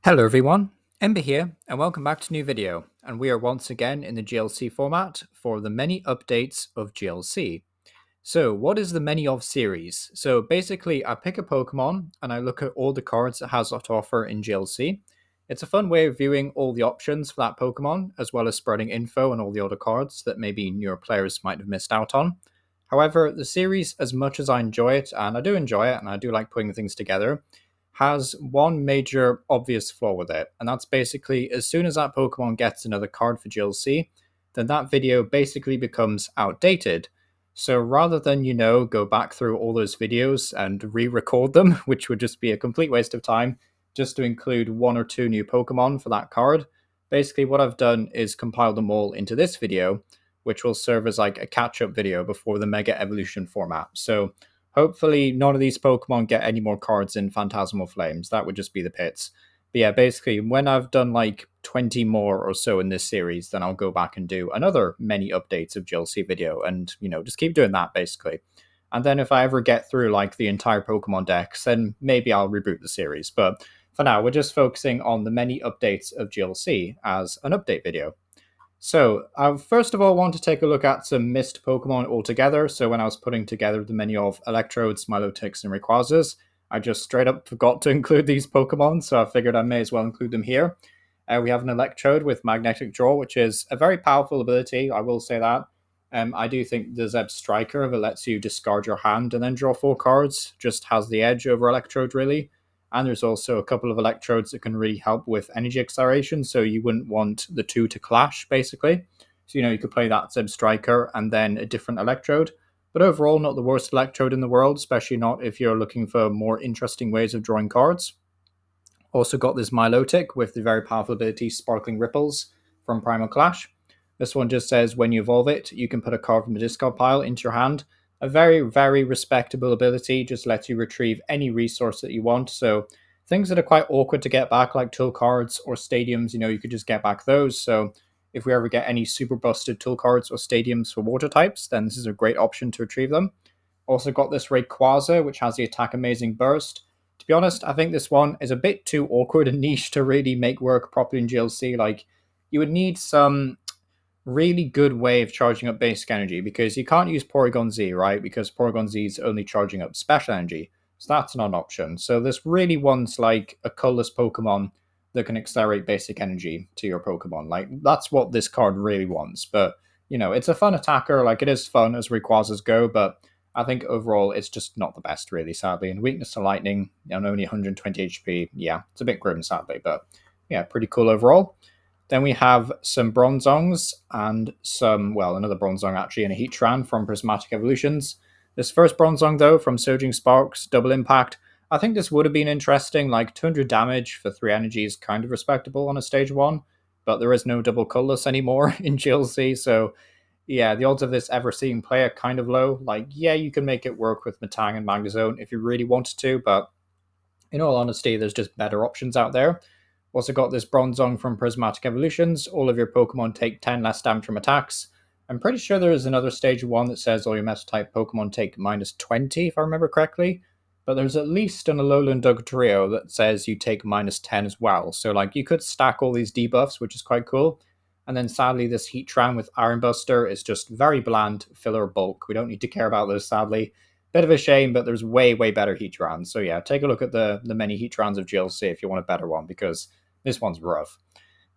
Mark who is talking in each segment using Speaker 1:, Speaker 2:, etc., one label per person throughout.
Speaker 1: Hello everyone, Ember here, and welcome back to a new video. And we are once again in the GLC format for the many updates of GLC. So, what is the many of series? So, basically, I pick a Pokemon and I look at all the cards it has to offer in GLC. It's a fun way of viewing all the options for that Pokemon, as well as spreading info on all the other cards that maybe newer players might have missed out on. However, the series, as much as I enjoy it, and I do enjoy it, and I do like putting things together, has one major obvious flaw with it, and that's basically as soon as that Pokemon gets another card for GLC, then that video basically becomes outdated. So rather than, go back through all those videos and re record them, which would just be a complete waste of time, just to include one or two new Pokemon for that card, basically what I've done is compile them all into this video, which will serve as like a catch up video before the Mega Evolution format. So hopefully, none of these Pokemon get any more cards in Phantasmal Flames. That would just be the pits. But yeah, basically, when I've done like 20 more or so in this series, then I'll go back and do another many updates of GLC video and, just keep doing that basically. And then if I ever get through like the entire Pokemon decks, then maybe I'll reboot the series. But for now, we're just focusing on the many updates of GLC as an update video. So, I first of all want to take a look at some missed Pokemon altogether. So, when I was putting together the menu of Electrodes, Milotics, and Rayquazas, I just straight up forgot to include these Pokemon, so I figured I may as well include them here. We have an Electrode with Magnetic Draw, which is a very powerful ability, I will say that. I do think the Zeb Striker, if it lets you discard your hand and then draw 4 cards, just has the edge over Electrode, really. And there's also a couple of electrodes that can really help with energy acceleration, so you wouldn't want the two to clash, basically. So, you could play that Zeb Striker and then a different electrode. But overall, not the worst electrode in the world, especially not if you're looking for more interesting ways of drawing cards. Also got this Milotic with the very powerful ability Sparkling Ripples from Primal Clash. This one just says when you evolve it, you can put a card from the discard pile into your hand. A very, very respectable ability, just lets you retrieve any resource that you want. So things that are quite awkward to get back, like tool cards or stadiums, you could just get back those. So if we ever get any super busted tool cards or stadiums for water types, then this is a great option to retrieve them. Also got this Rayquaza, which has the attack amazing burst. To be honest, I think this one is a bit too awkward and niche to really make work properly in GLC. Like, you would need some really good way of charging up basic energy because you can't use Porygon Z, right? Because Porygon Z is only charging up special energy. So that's not an option. So this really wants like a colorless Pokemon that can accelerate basic energy to your Pokemon. Like, that's what this card really wants. But, it's a fun attacker. Like, it is fun as Rayquazas go, but I think overall it's just not the best, really, sadly. And weakness to lightning, and only 120 HP. Yeah, it's a bit grim, sadly, but yeah, pretty cool overall. Then we have some Bronzongs and another Bronzong actually, and a Heatran from Prismatic Evolutions. This first Bronzong, though, from Surging Sparks, Double Impact. I think this would have been interesting, like 200 damage for 3 energy is kind of respectable on a stage 1, but there is no double colorless anymore in GLC, so yeah, the odds of this ever seeing play are kind of low. Like, yeah, you can make it work with Matang and Magnezone if you really wanted to, but in all honesty, there's just better options out there. Also got this Bronzong from Prismatic Evolutions. All of your Pokemon take 10 less damage from attacks. I'm pretty sure there is another stage 1 that says all your Meta-type Pokemon take minus 20, if I remember correctly. But there's at least an Alolan Dugtrio that says you take minus 10 as well. So, like, you could stack all these debuffs, which is quite cool. And then sadly, this Heatran with Iron Buster is just very bland, filler bulk. We don't need to care about those, sadly. Bit of a shame, but there's way, way better Heatrans. So yeah, take a look at the many Heatrans of GLC if you want a better one, because this one's rough.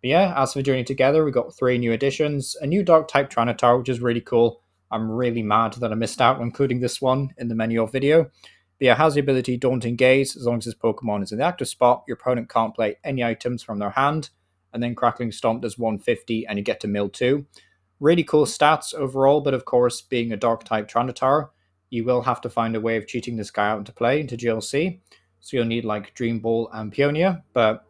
Speaker 1: But yeah, as for Journey Together, we got 3 new additions. A new Dark-type Tranitar, which is really cool. I'm really mad that I missed out on including this one in the menu of video. But yeah, it has the ability Daunting Gaze. As long as this Pokemon is in the active spot, your opponent can't play any items from their hand. And then Crackling Stomp does 150 and you get to mill 2. Really cool stats overall, but of course, being a Dark-type Tranitar, you will have to find a way of cheating this guy out into play, into GLC. So you'll need like Dream Ball and Peonia, but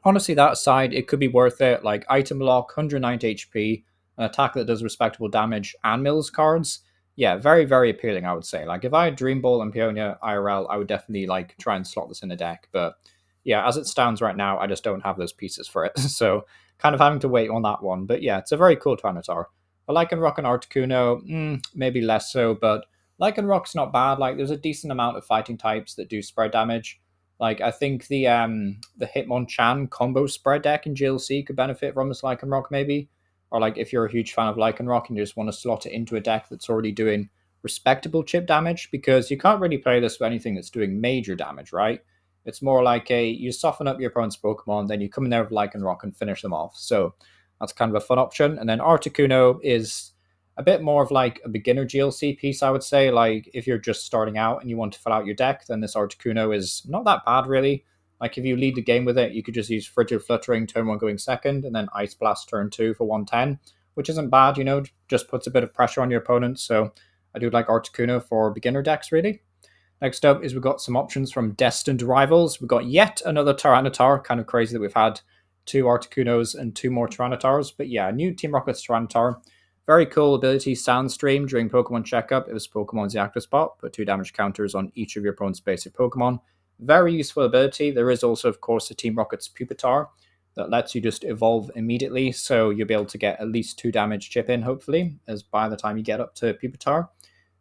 Speaker 1: honestly, that aside, it could be worth it. Like item lock, 190 HP, an attack that does respectable damage, and mills cards. Yeah, very, very appealing, I would say. Like if I had Dream Ball and Peonia IRL, I would definitely like try and slot this in a deck. But yeah, as it stands right now, I just don't have those pieces for it. So kind of having to wait on that one. But yeah, it's a very cool Tyranitar. I like Rock and Articuno, maybe less so, but Lycanrock's not bad. Like there's a decent amount of fighting types that do spread damage. Like I think the Hitmonchan combo spread deck in GLC could benefit from this Lycanroc maybe, or like if you're a huge fan of Lycanroc and you just want to slot it into a deck that's already doing respectable chip damage, because you can't really play this with anything that's doing major damage, right? It's more like you soften up your opponent's Pokemon, then you come in there with Lycanroc and finish them off. So that's kind of a fun option. And then Articuno is a bit more of like a beginner GLC piece, I would say. Like if you're just starting out and you want to fill out your deck, then this Articuno is not that bad really. Like if you lead the game with it, you could just use Frigid Fluttering turn 1 going second, and then Ice Blast turn 2 for 110, which isn't bad, just puts a bit of pressure on your opponent. So I do like Articuno for beginner decks really. Next up is we've got some options from Destined Rivals. We've got yet another Tyranitar. Kind of crazy that we've had 2 Articunos and 2 more Tyranitars. But yeah, new Team Rocket's Tyranitar. Very cool ability, Soundstream. During Pokemon Checkup, if this Pokemon's the active spot, put 2 damage counters on each of your opponent's basic Pokemon. Very useful ability. There is also, of course, the Team Rocket's Pupitar that lets you just evolve immediately. So you'll be able to get at least 2 damage chip in, hopefully, as by the time you get up to Pupitar.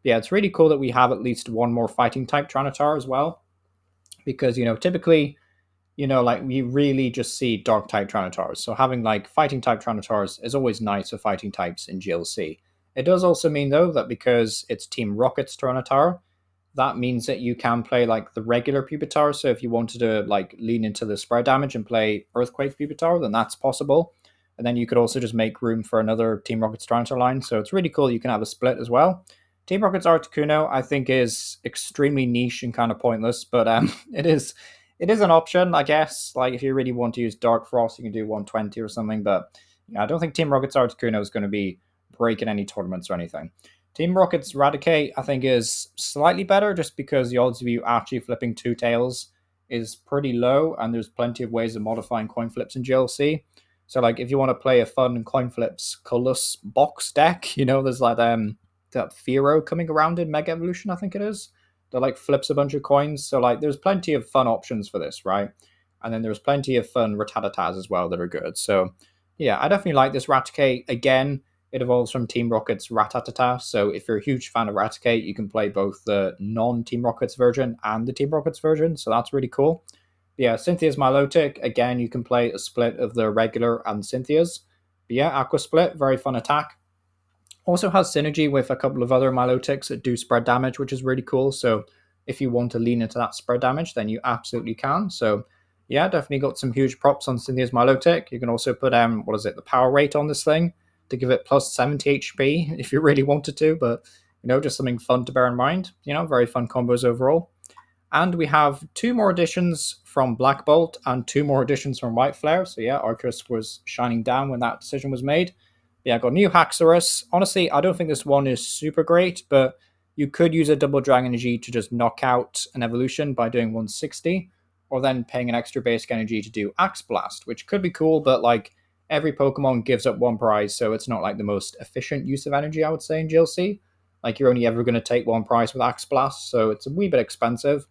Speaker 1: Yeah, it's really cool that we have at least one more fighting type Tyranitar as well, because typically, like we really just see dark type Tyranitars. So having like fighting type Tyranitars is always nice for fighting types in GLC. It does also mean though that because it's Team Rocket's Tyranitar, that means that you can play like the regular Pupitar. So if you wanted to like lean into the spread damage and play Earthquake Pupitar, then that's possible. And then you could also just make room for another Team Rocket's Tyranitar line. So it's really cool you can have a split as well. Team Rocket's Articuno, I think, is extremely niche and kind of pointless, but it is an option, I guess. Like if you really want to use Dark Frost, you can do 120 or something. But yeah, I don't think Team Rocket's Articuno is going to be breaking any tournaments or anything. Team Rocket's Raticate, I think, is slightly better just because the odds of you actually flipping 2 tails is pretty low, and there's plenty of ways of modifying coin flips in GLC. So like if you want to play a fun coin flips colorless box deck, there's like that Firo coming around in Mega Evolution, I think it is, that like flips a bunch of coins. So like there's plenty of fun options for this, right? And then there's plenty of fun Rattatas as well that are good. So yeah, I definitely like this Raticate. Again, it evolves from Team Rocket's Rattata. So if you're a huge fan of Raticate, you can play both the non-Team Rockets version and the Team Rockets version. So that's really cool. But yeah, Cynthia's Milotic. Again, you can play a split of the regular and Cynthia's. But yeah, Aqua Split, very fun attack. Also has synergy with a couple of other Milotics that do spread damage, which is really cool. So if you want to lean into that spread damage, then you absolutely can. So yeah, definitely got some huge props on Cynthia's Milotic. You can also put the power rate on this thing to give it plus 70 HP if you really wanted to, but just something fun to bear in mind. Very fun combos overall. And we have 2 more additions from Black Bolt and 2 more additions from White Flare. So yeah, Arceus was shining down when that decision was made. Yeah, I got new Haxorus. Honestly, I don't think this one is super great, but you could use a double Dragon Energy to just knock out an evolution by doing 160, or then paying an extra basic energy to do Axe Blast, which could be cool, but like every Pokemon gives up 1 prize, so it's not like the most efficient use of energy, I would say, in GLC. Like you're only ever going to take 1 prize with Axe Blast, so it's a wee bit expensive.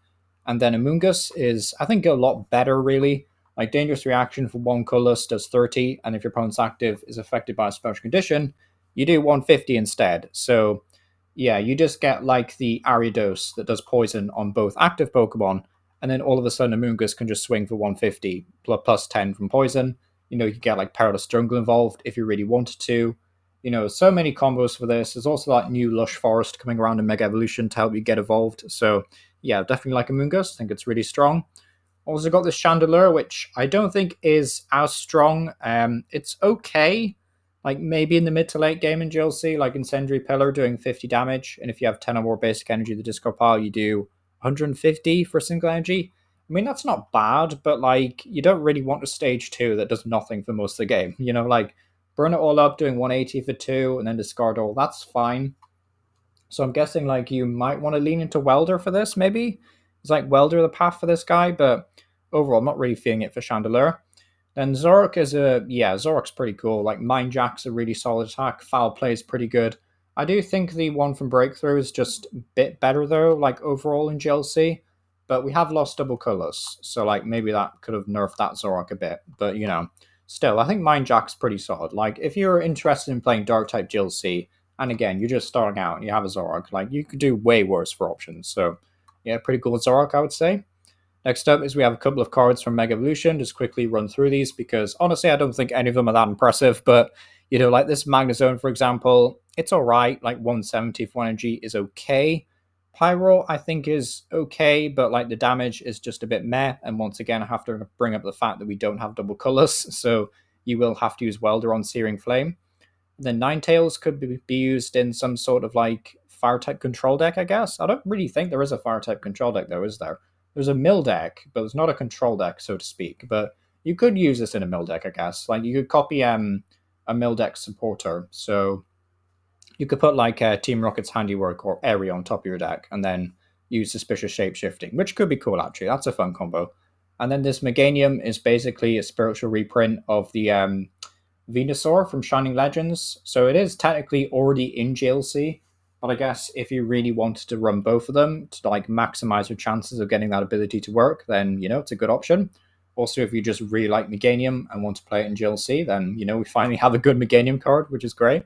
Speaker 1: And then Amoonguss is, I think, a lot better, really. Like Dangerous Reaction for 1 colorless does 30, and if your opponent's active is affected by a special condition, you do 150 instead. So yeah, you just get like the Ariados that does poison on both active Pokemon, and then all of a sudden Amoonguss can just swing for 150 plus 10 from poison. You could get like Perilous Jungle involved if you really wanted to. So many combos for this. There's also like new Lush Forest coming around in Mega Evolution to help you get evolved. So yeah, definitely like Amoonguss. I think it's really strong. Also got this Chandelure, which I don't think is as strong. It's okay, like maybe in the mid to late game in GLC, like Incendiary Pillar doing 50 damage, and if you have 10 or more basic energy in the discard pile, you do 150 for single energy. I mean, that's not bad, but like you don't really want a stage 2 that does nothing for most of the game. Like burn it all up doing 180 for 2 and then discard all. That's fine. So I'm guessing like you might want to lean into Welder for this, maybe. It's like Welder the path for this guy, but overall, I'm not really feeling it for Chandelure. Then Zoroark Zoroark's pretty cool. Like Mind Jack's a really solid attack. Foul Play is pretty good. I do think the one from Breakthrough is just a bit better though, like overall in GLC. But we have lost double colors, so like maybe that could have nerfed that Zoroark a bit. But still, I think Mind Jack's pretty solid. Like if you're interested in playing Dark type GLC, and again, you're just starting out and you have a Zoroark, like you could do way worse for options. So yeah, pretty cool Zoroark, I would say. Next up is we have a couple of cards from Mega Evolution. Just quickly run through these because honestly, I don't think any of them are that impressive. But like this Magnezone, for example, it's all right. Like 170 for energy is okay. Pyro, I think, is okay, but like the damage is just a bit meh. And once again, I have to bring up the fact that we don't have double colors, so you will have to use Welder on Searing Flame. Then Ninetales could be used in some sort of like fire type control deck, I guess. I don't really think there is a fire type control deck though, is there? There's a mill deck, but it's not a control deck, so to speak. But you could use this in a mill deck, I guess. Like you could copy a mill deck supporter. So you could put like Team Rocket's Handiwork or Airy on top of your deck, and then use Suspicious Shapeshifting, which could be cool actually. That's a fun combo. And then this Meganium is basically a spiritual reprint of the Venusaur from Shining Legends. So it is technically already in GLC, but I guess if you really wanted to run both of them to like maximize your chances of getting that ability to work, then it's a good option. Also, if you just really like Meganium and want to play it in GLC, then we finally have a good Meganium card, which is great.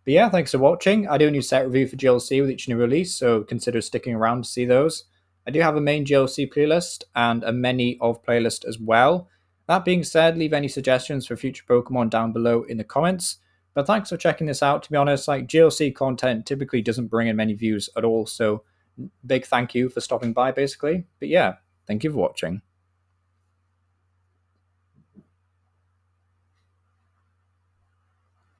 Speaker 1: But yeah, thanks for watching. I do a new set review for GLC with each new release, so consider sticking around to see those. I do have a main GLC playlist and a many of playlist as well. That being said, leave any suggestions for future Pokemon down below in the comments. But thanks for checking this out. To be honest, like GLC content typically doesn't bring in many views at all, so big thank you for stopping by basically. But yeah, thank you for watching.